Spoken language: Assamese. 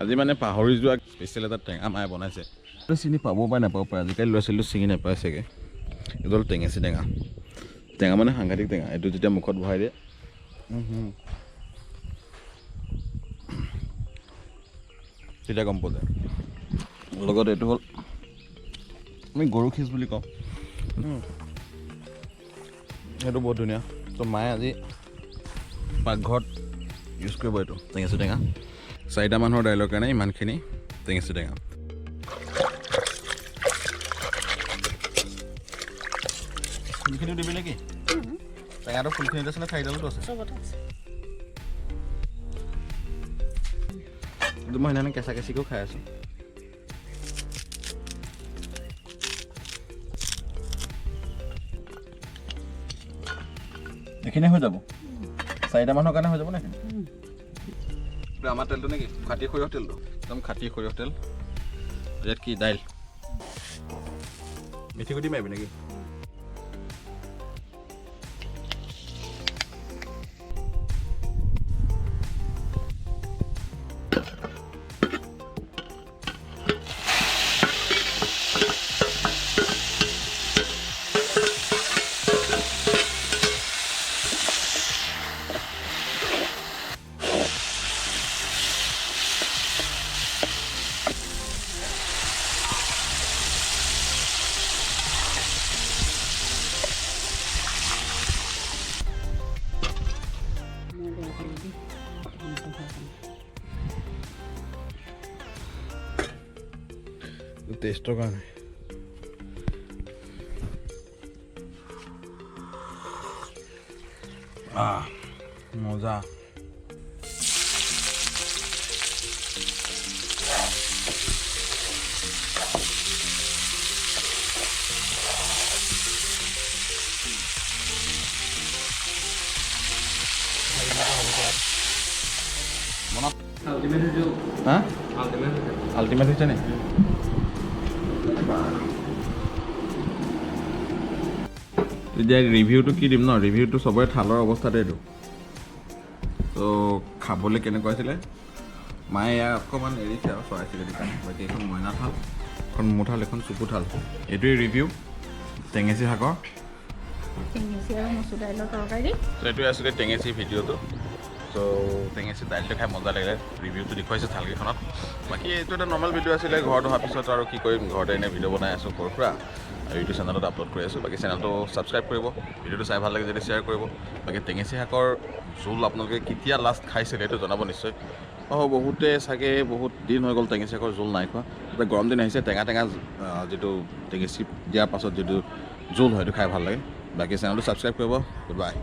আজি মানে পাহৰি যোৱা স্পেচিয়েল এটা টেঙা মায়ে বনাইছে চিনি পাব পাৰে নাপাব পাৰে আজিকালি ল'ৰা ছোৱালীটো চিনি নাপায় চাগে এইটো হ'ল টেঙেচি টেঙা টেঙা মানে সাংঘাতিক টেঙা এইটো যেতিয়া মুখত ভৰাই দিয়ে তেতিয়া গম পোৱা যায় লগত এইটো হ'ল আমি গৰু খিচ বুলি কওঁ সেইটো বহুত ধুনীয়া তো মায়ে আজি পাকঘৰত ইউজ কৰিব এইটো টেঙেচি টেঙা 4টা মানুহৰ দাইলৰ কাৰণে ইমানখিনি টেঙেচি টেঙা ফুলখিনি দিবি নেকি টেঙাটো ফুলখিনিত আছে নে ঠাইডালতো আছে কিন্তু মই সেইদিনা কেঁচা কেঁচিকো খাই আছোঁ এইখিনি হৈ যাব 4টা মানুহৰ কাৰণে হৈ যাব নে এইখিনি আমাৰ তেলটো নেকি খাটি সৰিয়হ তেলটো একদম খাটি সৰিয়হ তেল ইয়াত কি দাইল মিঠি গুটি মাৰিবি নেকি টেষ্টৰ কাৰণে মজা আল্টিমেট হৈছে নে এতিয়া ৰিভিউটো কি দিম ন ৰিভিউটো চবৰে থালৰ অৱস্থাতে এইটো তো খাবলৈ কেনেকুৱা আছিলে মায়ে ইয়াৰ অকণমান এৰিছে আৰু চৰাই চিৰিকটি কাৰণে বাকী এখন মইনা থাল এখন মোৰ থাল এখন চুকু থাল এইটোৱে ৰিভিউ টেঙেচি শাকৰ টেঙেচি আৰু মচুৰ দাইলৰ তৰকাৰী তো এইটোৱে আছিলে টেঙেচি ভিডিঅ'টো তো টেঙেচি দাইলটো খাই মজা লাগিলে ৰিভিউটো দেখুৱাইছে থালকেইখনত বাকী এইটো এটা নৰ্মেল ভিডিঅ' আছিলে ঘৰত অহাৰ পিছত আৰু কি কৰিম ঘৰতে এনেই ভিডিঅ' বনাই আছোঁ সৰু সুৰা আৰু ইউটিউব চেনেলত আপলোড কৰি আছোঁ বাকী চেনেলটো ছাবস্ক্ৰাইব কৰিব ভিডিঅ'টো চাই ভাল লাগে যদি শ্বেয়াৰ কৰিব বাকী টেঙেচি শাকৰ জোল আপোনালোকে কেতিয়া লাষ্ট খাইছিলে সেইটো জনাব নিশ্চয় বহুতে চাগে বহুত দিন হৈ গ'ল টেঙেচি শাকৰ জোল নাই খোৱা এতিয়া গৰম দিন আহিছে টেঙা যিটো টেঙেচি দিয়াৰ পাছত যিটো জোল হয় সেইটো খাই ভাল লাগে বাকী চেনেলটো ছাবস্ক্ৰাইব কৰিব গুড বাই